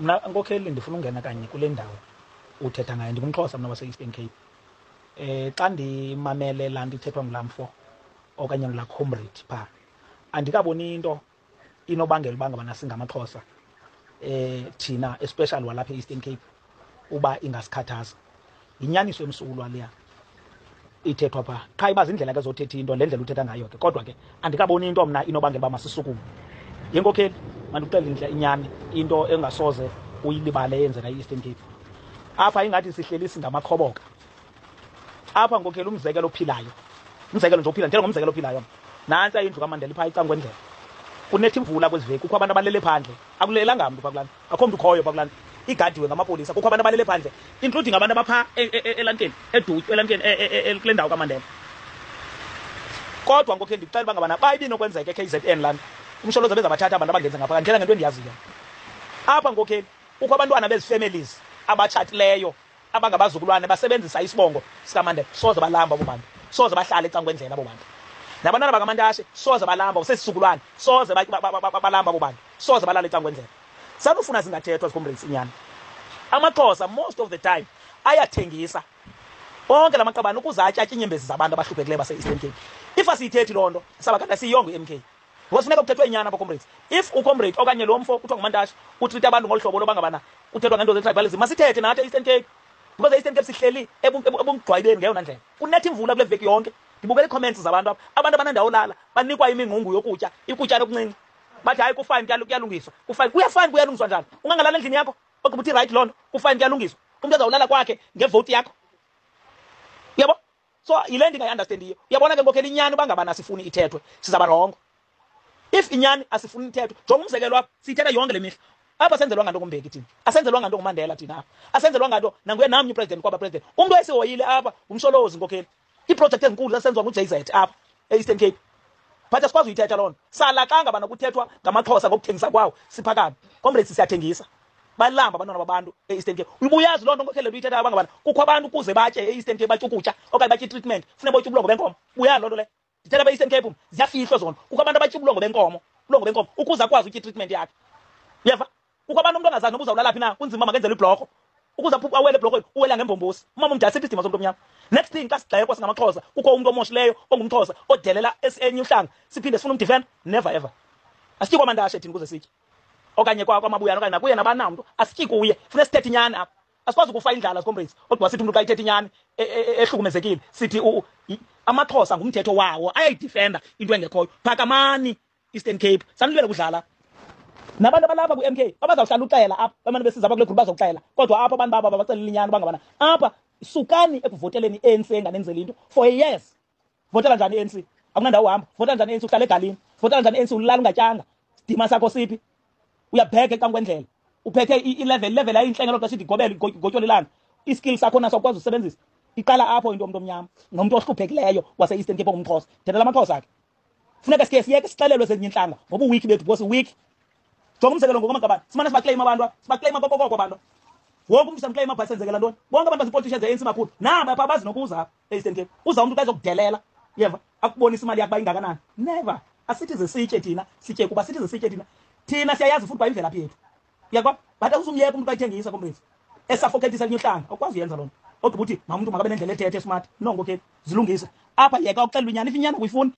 mna nkokheli ndifuna ungena kanye kule ndawo uthetha ngayo. NdingumXhosa mna wase-Eastern Cape. Xa ndimamele laa nto ithethwa ngulaa mfo okanye ngulaa comrade phaa, andikaboni into inobangela uba ngabana singamaXhosa thina especially walapha e-Eastern Cape uba ingasikhathaza. Yinyaniso emsulwa leya ithethwa phaa, qha iba zindlela ke zothetha into, le ndlela uthetha ngayo ke. Kodwa ke andikaboni into mna inobangela uba masisukume. Yenkokheli, mandikuxelele inyani into engasoze uyilibale eyenzeka e-Eastern Cape. Apha ingathi sihleli singamakhoboka. Apha nkokheli umzekelo ophilayo, umzekelo nje ophilayo, njengomzekelo ophilayo, nantsi indlu kaMandela iphaa icangwendlela. Kunetha imvula kwezi veki, kukho abantu abalele phandle, akulelanga mntu phaa kulaa nto, akho mntu ukhoyo phaa kulaa nto, igadiwe ngamapolisa, kukho abantu abalele phandle, including abantu abaphaa elanteni, edutyu elanteni, kule ndawo kaMandela. Kodwa nkokheli ndikuxela uba ngabana ba ibinokwenzeka e-KZN laa nto, umsholoza bezabathatha abantu abangenze ngapha, ndithetha ngento endiyaziyo. Apha nkokheli kukho abantwana bezi families abatshatileyo abangabazukulwane basebenzisa isibongo sikaMandela, soze balamba abo bantu, soze bahlale ecangwendlela abo bantu. Nabantwana bakaMantashe soze balamba, usesizukulwane soze balamba abo bantu, soze balale ecangwendlela. Sanufuna zingathethwa zicomrades inyani. AmaXhosa most of the time ayathengisa onke la maqabane ukuze atyatye inyembezi zabantu abahluphekileyo base-Eastern Cape. If asiyithethi loo nto sabakade siyiyongo i-MK, ngoba funeka kuthethwe inyani apha comrades. If ucomrade okanye lo mfo kuthiwa nguMantashe utrita abantu ngolu hlobo loba ngabana kuthethwa ngento ze-tribalism, masithethe nathi e-Eastern Cape, because e-Eastern Cape sihleli ebumgqwayibeni ngeyona ndlela. Kunetha imvula kule veki yonke, ndibukele ii-comments zabantu apha, abantu abanendawo lala banikwa imingqungu yokutya, ikutya nokuncinci. Bathi hayi kufine kuyalungiswa, kufine kuyafine kuyalungiswa njani? Ungangalala endlini yakho ogqiba uthi right loo nto, kufine kuyalungiswa. Umntu azawulala kwakhe ngevoti yakho, uyabo? So yile ndingayi-understandiyo. Uyabona ke nkokheli inyani uba ngabana asifuni ithethwe sizaba rongo. If inyani asifuni ithethwe, jonga umzekelo apha, siyithetha yonke le mihla. Apha asenzelwanga nto nguMbeki thina, asenzelwanga nto nguMandela thina apha, asenzelwanga nto nanguye namnye upresident kwaba president. Umntu esihoyile apha ngumsholozi nkokheli. Iiprojekthi ezinkulu zasenziwa ngu-JZ apha e-Eastern Cape, but asikwazi uyithetha loo nto. Salakanga bana kuthethwa ngamaXhosa ngokuthengisa kwawo siphakame. Comrades siyathengisa, balamba abantwana babantu e-Eastern Cape. Ubuyazi loo nto nkokheli uyithetha abangabana kukho abantu ukuze batye e-Eastern Cape, batye ukutya okanye batye treatment, funeka botye ubulongo benkomo. Ubuyazi loo nto le ndithetha apha e-Eastern Cape ziyafihlwa zona. Kukho abantu abatye ubulongo benkomo, ubulongo benkomo ukuze akwazi utya treatment yakhe. Uyeva? Kukho abantu umntu angazazi noba uzawulala phi na, kunzima makenzele ibhloko ukuze awele ebhlokweni, uwela ngembombosi. Umama umdala siphi isidima somntu omnyama. Next thing xa sigxekwa singamaXhosa kukho umntu omoshileyo ongumXhosa odelela enye uhlanga, siphinde sifune umdifenda. Never ever. Asityi kwaMantashe thina ukuze sitye, okanye kwamabuyana okanye nakuye nabanamntu, asityi kuye. Funeka sithethe inyani apha. Asikwazi ukufa indlala zicomrades kodwa sithi umntu xa ithetha inyani ehlukumezekile sithi amaXhosa ngumthetho wawo, ayayidifenda into engekhoyo. Phakamani Eastern Cape, sanilwele kudlala nabantu abalapha ku-MK abazawuhlala uxela apha, bamane besiza apha kule group bazokuxela. Kodwa apha abantu baba babaxelela inyani bangabana apha sukani ekuvoteleni i-ANC enganenzeli into for a years. Votela njani i-ANC? Akunandawo uhamba. Votela njani i-ANC uhlala egalini? Votela njani i-ANC ulala ungatyanga? Sidima sakho siphi? Uyabheka ecangwendlela, uphethe i-level ayinhle ngelo xesha idigobele igotyolo ilanga. I-skill sakho naso akwazi usebenzisa. Iqala apho into omnyama nomuntu ohluphekileyo wase-Eastern Cape ongumXhosa. Thethela amaXhosa akhe. Funeka siyeke sixelelwe zezinye intlanga ngoba uwiki bethu because week. Jonga umzekelo ngokwamagabane, simane sibakleyima abantu apha, sibakleyima kokoko abantu. Wonke umntu samkleyima apha senzekela ntoni? Bonke abantu bazipoliticians ze-ANC makhulu namba apha bazi nokuza apha e-Eastern Cape. Uza umntu xa ezokudelela, uyeva, akubonisa imali yakho uba ingakanani. Never. Asithi ze sitye thina, sitye kuba sithi ze sitye thina. Thina siyayazi futhi uba imvelaphi yethu. Uyakwa? But usumyeka umntu xa ethengisa comrades, esafokethisa elinye uhlanga, awukwazi uyenza loo nto. Ogqiba uthi mamntu makabe nendlela ethethe smart. No nkokheli, zilungise. Apha yeka ukuxelela inyani, if inyani ukuyifuni